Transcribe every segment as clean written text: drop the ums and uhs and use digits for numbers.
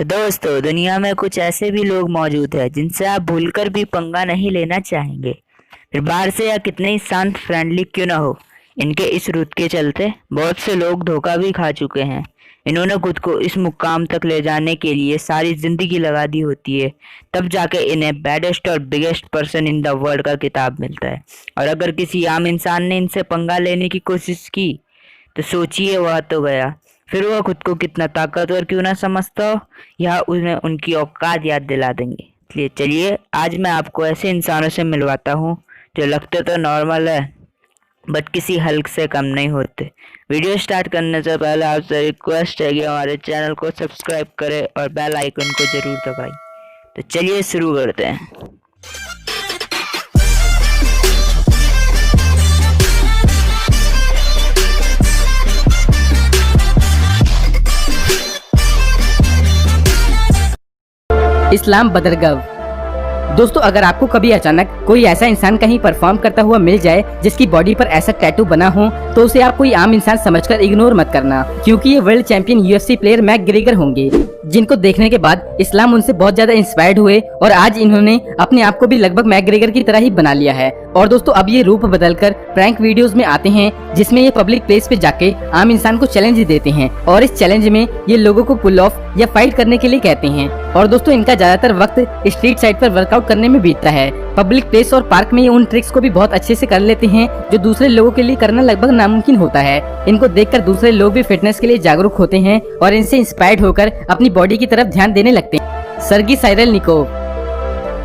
तो दोस्तों, दुनिया में कुछ ऐसे भी लोग मौजूद हैं जिनसे आप भूलकर भी पंगा नहीं लेना चाहेंगे। फिर बाहर से या कितने ही शांत फ्रेंडली क्यों ना हो, इनके इस रुत के चलते बहुत से लोग धोखा भी खा चुके हैं। इन्होंने खुद को इस मुकाम तक ले जाने के लिए सारी जिंदगी लगा दी होती है, तब जाके इन्हें बेडेस्ट और biggest person in the world का खिताब मिलता है। और अगर किसी आम इंसान ने इनसे पंगा लेने की कोशिश की तो सोचिए, वह तो गया। फिर वह खुद को कितना ताकतवर क्यों ना समझता हो, यह उन्हें उनकी औकात याद दिला देंगे। इसलिए चलिए आज मैं आपको ऐसे इंसानों से मिलवाता हूँ जो लगते तो नॉर्मल है बट किसी हल्क से कम नहीं होते। वीडियो स्टार्ट करने से पहले आपसे रिक्वेस्ट है कि हमारे चैनल को सब्सक्राइब करें और बेल आइकन को जरूर दबाएं। तो चलिए शुरू करते हैं। इस्लाम बदरगव। दोस्तों, अगर आपको कभी अचानक कोई ऐसा इंसान कहीं परफॉर्म करता हुआ मिल जाए जिसकी बॉडी पर ऐसा टैटू बना हो, तो उसे आप कोई आम इंसान समझकर इग्नोर मत करना, क्योंकि ये world champion UFC player McGregor होंगे, जिनको देखने के बाद इस्लाम उनसे बहुत ज्यादा इंस्पायर्ड हुए और आज इन्होंने अपने आप को भी लगभग मैकग्रेगर की तरह ही बना लिया है। और दोस्तों, अब ये रूप बदलकर प्रैंक वीडियोस में आते हैं जिसमें ये पब्लिक प्लेस पे जाके आम इंसान को चैलेंज देते हैं और इस चैलेंज में ये लोगों को पुल ऑफ या फाइट करने के लिए कहते हैं। और दोस्तों, इनका ज्यादातर वक्त स्ट्रीट साइड पर वर्कआउट करने में बीतता है। पब्लिक प्लेस और पार्क में ये उन ट्रिक्स को भी बहुत अच्छे से कर लेते हैं जो दूसरे लोगों के लिए करना लगभग नामुमकिन होता है। इनको देखकर दूसरे लोग भी फिटनेस के लिए जागरूक होते हैं और इनसे इंस्पायर्ड होकर अपनी बॉडी की तरफ ध्यान देने लगते हैं। सर्गी साइरलनिकोव।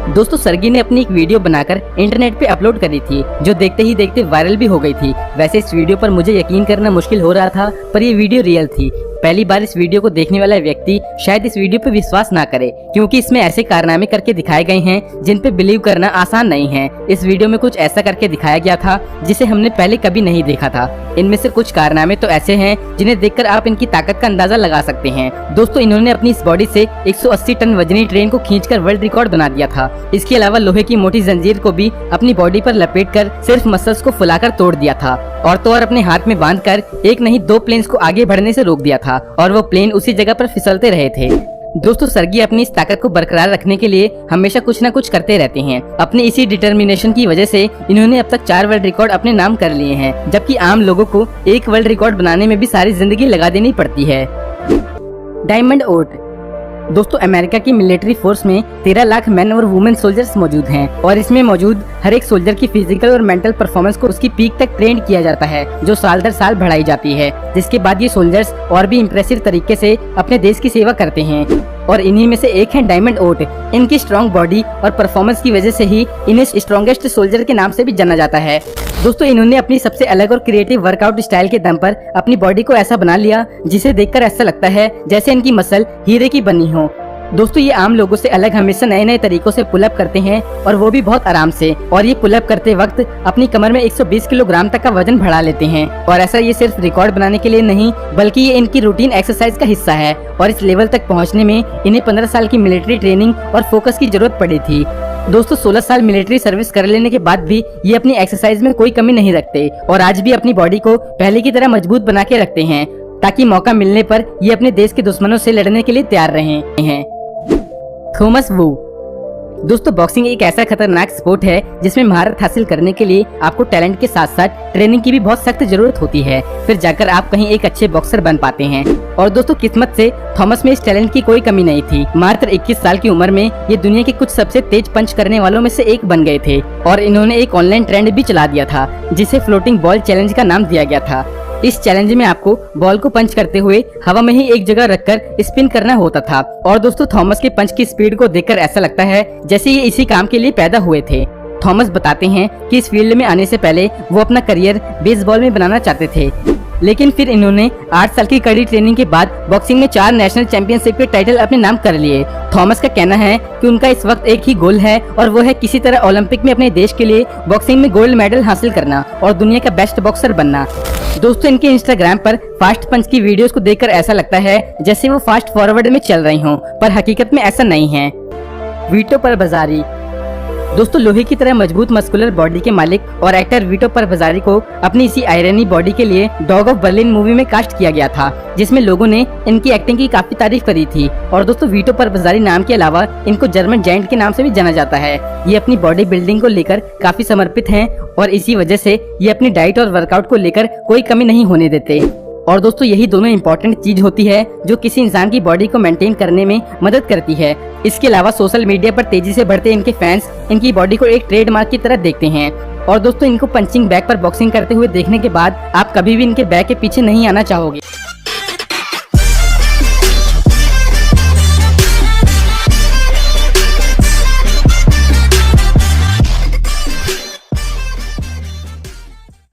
दोस्तों, सर्गी ने अपनी एक वीडियो बनाकर इंटरनेट पे अपलोड करी थी जो देखते ही देखते वायरल भी हो गई थी। वैसे इस वीडियो पर मुझे यकीन करना मुश्किल हो रहा था, पर ये वीडियो रियल थी। पहली बार इस वीडियो को देखने वाला व्यक्ति शायद इस वीडियो पे विश्वास ना करे, क्योंकि इसमें ऐसे कारनामे करके दिखाए गए हैं जिन पे बिलीव करना आसान नहीं है। इस वीडियो में कुछ ऐसा करके दिखाया गया था जिसे हमने पहले कभी नहीं देखा था। इनमें से कुछ कारनामे तो ऐसे हैं जिन्हें देखकर आप इनकी ताकत का अंदाजा लगा सकते हैं। दोस्तों, इन्होंने अपनी इस बॉडी से 180 टन वजनी ट्रेन को खींचकर वर्ल्ड रिकॉर्ड बना दिया था। इसके अलावा लोहे की मोटी जंजीर को भी अपनी बॉडी पर लपेटकर सिर्फ मसल्स को फुलाकर तोड़ दिया था और तो और अपने हाथ में बांधकर एक नहीं 2 प्लेन्स को आगे बढ़ने से रोक दिया था और वो प्लेन उसी जगह पर फिसलते रहे थे। दोस्तों, सर्गी अपनी इस ताकत को बरकरार रखने के लिए हमेशा कुछ न कुछ करते रहते हैं। अपने इसी डिटर्मिनेशन की वजह से इन्होंने अब तक 4 वर्ल्ड रिकॉर्ड अपने नाम कर लिए हैं, जबकि आम लोगों को एक वर्ल्ड रिकॉर्ड बनाने में भी सारी जिंदगी लगा देनी पड़ती है। डायमंड ओट। दोस्तों, अमेरिका की मिलिट्री फोर्स में 13 लाख मैन और वुमेन सोल्जर्स मौजूद हैं और इसमें मौजूद हर एक सोल्जर की फिजिकल और मेंटल परफॉर्मेंस को उसकी पीक तक ट्रेन किया जाता है, जो साल दर साल बढ़ाई जाती है, जिसके बाद ये सोल्जर्स और भी इम्प्रेसिव तरीके से अपने देश की सेवा करते हैं। और इन्हीं में से एक है डायमंड ओट। इनकी स्ट्रॉन्ग बॉडी और परफॉर्मेंस की वजह से ही इन्हें स्ट्रॉन्गेस्ट सोल्जर के नाम से भी जाना जाता है। दोस्तों, इन्होंने अपनी सबसे अलग और क्रिएटिव वर्कआउट स्टाइल के दम पर अपनी बॉडी को ऐसा बना लिया जिसे देखकर ऐसा लगता है जैसे इनकी मसल हीरे की बनी हो। दोस्तों, ये आम लोगों से अलग हमेशा नए नए तरीकों से पुलअप करते हैं और वो भी बहुत आराम से। और ये पुलअप करते वक्त अपनी कमर में 120 किलोग्राम तक का वजन बढ़ा लेते हैं। और ऐसा ये सिर्फ रिकॉर्ड बनाने के लिए नहीं, बल्कि ये इनकी रूटीन एक्सरसाइज का हिस्सा है। और इस लेवल तक पहुंचने में इन्हें 15 साल की मिलिट्री ट्रेनिंग और फोकस की जरूरत पड़ी थी। दोस्तों, 16 साल मिलिट्री सर्विस कर लेने के बाद भी ये अपनी एक्सरसाइज में कोई कमी नहीं रखते और आज भी अपनी बॉडी को पहले की तरह मजबूत बना के रखते हैं, ताकि मौका मिलने पर ये अपने देश के दुश्मनों से लड़ने के लिए तैयार रहे हैं। थॉमस वू। दोस्तों, बॉक्सिंग एक ऐसा खतरनाक स्पोर्ट है जिसमें महारत हासिल करने के लिए आपको टैलेंट के साथ साथ ट्रेनिंग की भी बहुत सख्त जरूरत होती है, फिर जाकर आप कहीं एक अच्छे बॉक्सर बन पाते हैं। और दोस्तों, किस्मत से थॉमस में इस टैलेंट की कोई कमी नहीं थी। मात्र 21 साल की उम्र में ये दुनिया के कुछ सबसे तेज पंच करने वालों में से एक बन गए थे और इन्होंने एक ऑनलाइन ट्रेंड भी चला दिया था जिसे फ्लोटिंग बॉल चैलेंज का नाम दिया गया था। इस चैलेंज में आपको बॉल को पंच करते हुए हवा में ही एक जगह रखकर स्पिन करना होता था। और दोस्तों, थॉमस के पंच की स्पीड को देखकर ऐसा लगता है जैसे ये इसी काम के लिए पैदा हुए थे। थॉमस बताते हैं कि इस फील्ड में आने से पहले वो अपना करियर बेसबॉल में बनाना चाहते थे, लेकिन फिर इन्होंने 8 साल की कड़ी ट्रेनिंग के बाद बॉक्सिंग में 4 नेशनल चैंपियनशिप के टाइटल अपने नाम कर लिए। थॉमस का कहना है कि उनका इस वक्त एक ही गोल है और वो है किसी तरह ओलंपिक में अपने देश के लिए बॉक्सिंग में गोल्ड मेडल हासिल करना और दुनिया का बेस्ट बॉक्सर बनना। दोस्तों, इनके इंस्टाग्राम पर फास्ट पंच की वीडियोस को देखकर ऐसा लगता है जैसे वो फास्ट फॉरवर्ड में चल रही हों, पर हकीकत में ऐसा नहीं है। वीटो पर बाजारी। दोस्तों लोहे की तरह मजबूत मस्कुलर बॉडी के मालिक और एक्टर वीटो परवज़ारी को अपनी इसी आयरनी बॉडी के लिए डॉग ऑफ बर्लिन मूवी में कास्ट किया गया था, जिसमें लोगों ने इनकी एक्टिंग की काफी तारीफ करी थी। और दोस्तों वीटो परवज़ारी नाम के अलावा इनको जर्मन जायंट के नाम से भी जाना जाता है। ये अपनी बॉडी बिल्डिंग को लेकर काफी समर्पित हैं और इसी वजह से ये अपनी डाइट और वर्कआउट को लेकर कोई कमी नहीं होने देते। और दोस्तों यही दोनों इम्पोर्टेंट चीज होती है जो किसी इंसान की बॉडी को मेंटेन करने में मदद करती है। इसके अलावा सोशल मीडिया पर तेजी से बढ़ते इनके फैंस इनकी बॉडी को एक ट्रेडमार्क की तरह देखते हैं। और दोस्तों इनको पंचिंग बैग पर बॉक्सिंग करते हुए देखने के बाद आप कभी भी इनके बैग के पीछे नहीं आना चाहोगे।